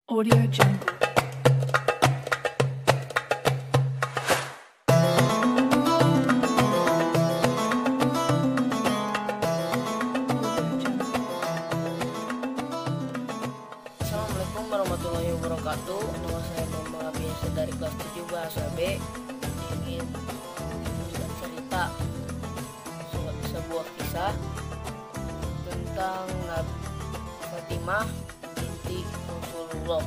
Audio Jungle. Assalamualaikum warahmatullahi wabarakatuh. Nama saya Muhammad Abiasa dari kelas 7 Bahasa B. Ingin bercerita sebuah kisah tentang Nabi Fatimah binti Rasulullah,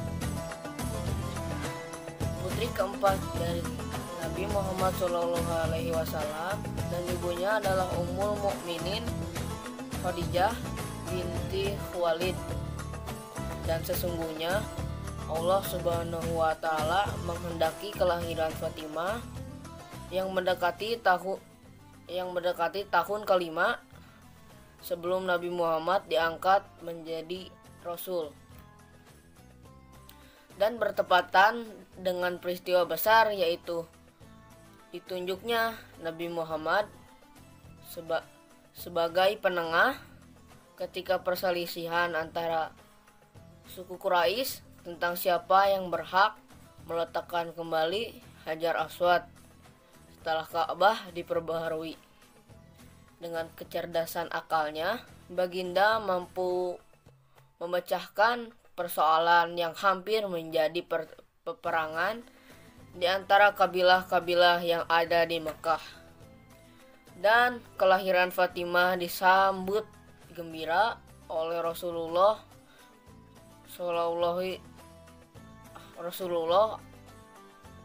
putri keempat dari Nabi Muhammad SAW, dan ibunya adalah Ummul Mukminin Khadijah binti Khuwailid. Dan sesungguhnya Allah Subhanahu wa Ta'ala menghendaki kelahiran Fatimah yang mendekati tahun kelima sebelum Nabi Muhammad diangkat menjadi Rasul, dan bertepatan dengan peristiwa besar, yaitu ditunjuknya Nabi Muhammad sebagai penengah ketika perselisihan antara suku Quraisy tentang siapa yang berhak meletakkan kembali Hajar Aswad setelah Ka'bah diperbaharui. Dengan kecerdasan akalnya, Baginda mampu memecahkan persoalan yang hampir menjadi peperangan di antara kabilah-kabilah yang ada di Mekah. Dan kelahiran Fatimah disambut gembira oleh Rasulullah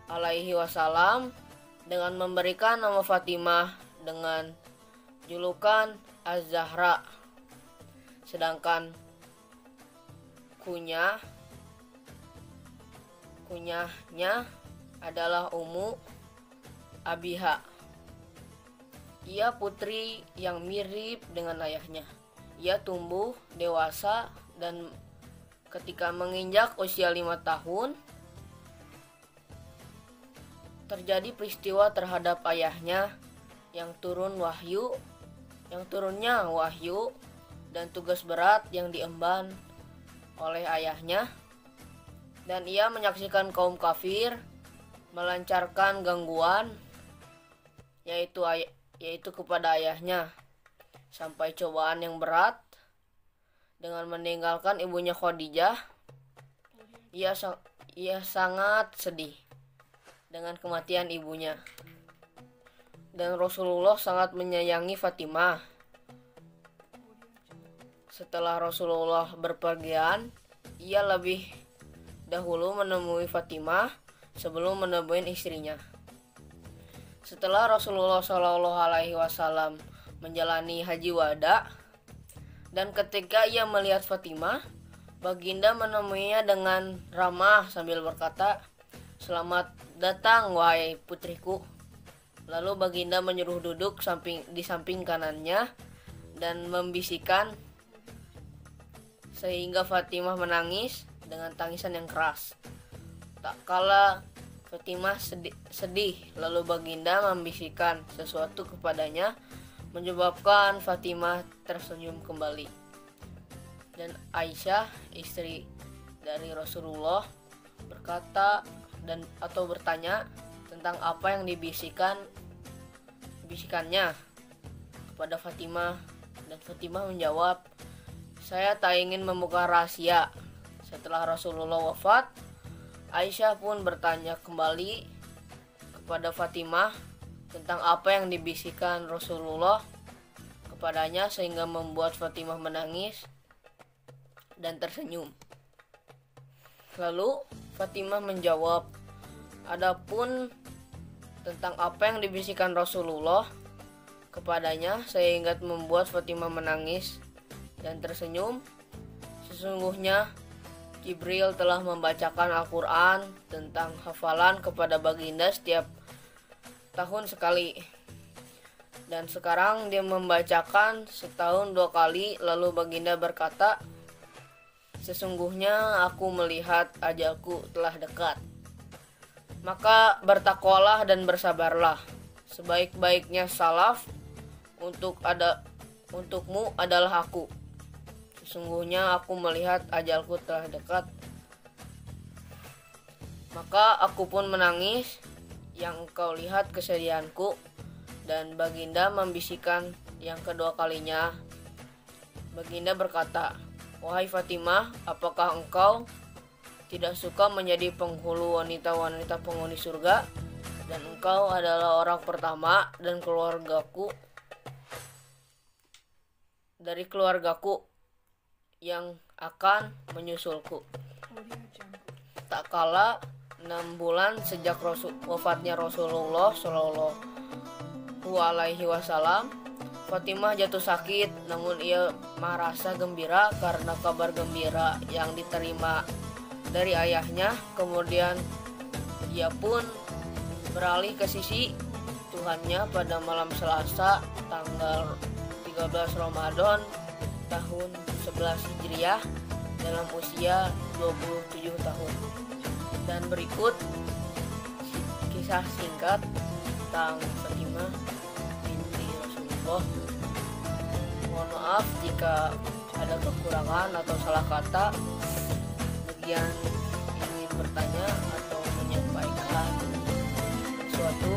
alaihi wasallam dengan memberikan nama Fatimah dengan julukan Az-Zahra, sedangkan kunyahnya adalah Ummu Abiha. Ia putri yang mirip dengan ayahnya. Ia tumbuh dewasa dan ketika menginjak usia 5 tahun terjadi peristiwa terhadap ayahnya yang turunnya wahyu dan tugas berat yang diemban oleh ayahnya, dan ia menyaksikan kaum kafir melancarkan gangguan yaitu kepada ayahnya sampai cobaan yang berat dengan meninggalkan ibunya Khadijah. Ia sangat sedih dengan kematian ibunya, dan Rasulullah sangat menyayangi Fatimah. Setelah Rasulullah berpergian, ia lebih dahulu menemui Fatimah sebelum menemui istrinya. Setelah Rasulullah SAW menjalani haji wada, dan ketika ia melihat Fatimah, Baginda menemuinya dengan ramah sambil berkata, "Selamat datang wahai putriku." Lalu Baginda menyuruh duduk di samping kanannya dan membisikkan sehingga Fatimah menangis dengan tangisan yang keras. Tak kala Fatimah sedih, lalu Baginda membisikkan sesuatu kepadanya, menyebabkan Fatimah tersenyum kembali. Dan Aisyah, istri dari Rasulullah, bertanya tentang apa yang dibisikannya kepada Fatimah, dan Fatimah menjawab, "Saya tak ingin membuka rahasia." Setelah Rasulullah wafat, Aisyah pun bertanya kembali kepada Fatimah tentang apa yang dibisikkan Rasulullah kepadanya sehingga membuat Fatimah menangis dan tersenyum. Lalu Fatimah menjawab, "Adapun tentang apa yang dibisikkan Rasulullah kepadanya sehingga membuat Fatimah menangis dan tersenyum, sesungguhnya Jibril telah membacakan Al-Quran tentang hafalan kepada Baginda setiap tahun sekali, dan sekarang dia membacakan setahun 2 kali." Lalu Baginda berkata, "Sesungguhnya aku melihat ajalku telah dekat. Maka bertakwalah dan bersabarlah. Sebaik-baiknya salaf untukmu adalah aku. Sesungguhnya aku melihat ajalku telah dekat." Maka aku pun menangis, yang engkau lihat kesedihanku. Dan Baginda membisikkan yang kedua kalinya. Baginda berkata, "Wahai Fatimah, apakah engkau tidak suka menjadi penghulu wanita-wanita penghuni surga? Dan engkau adalah orang pertama dan dari keluargaku yang akan menyusulku." Tak kala 6 bulan sejak wafatnya Rasulullah Shallallahu Alaihi Wasallam, Fatimah jatuh sakit, namun ia merasa gembira karena kabar gembira yang diterima dari ayahnya. Kemudian ia pun beralih ke sisi Tuhannya pada malam Selasa tanggal 13 Ramadan tahun 11 Hijriah dalam usia 27 tahun. Dan berikut kisah singkat tentang Fatimah binti Rasulullah. Mohon maaf jika ada kekurangan atau salah kata. Bagi yang ingin bertanya atau menyampaikan sesuatu,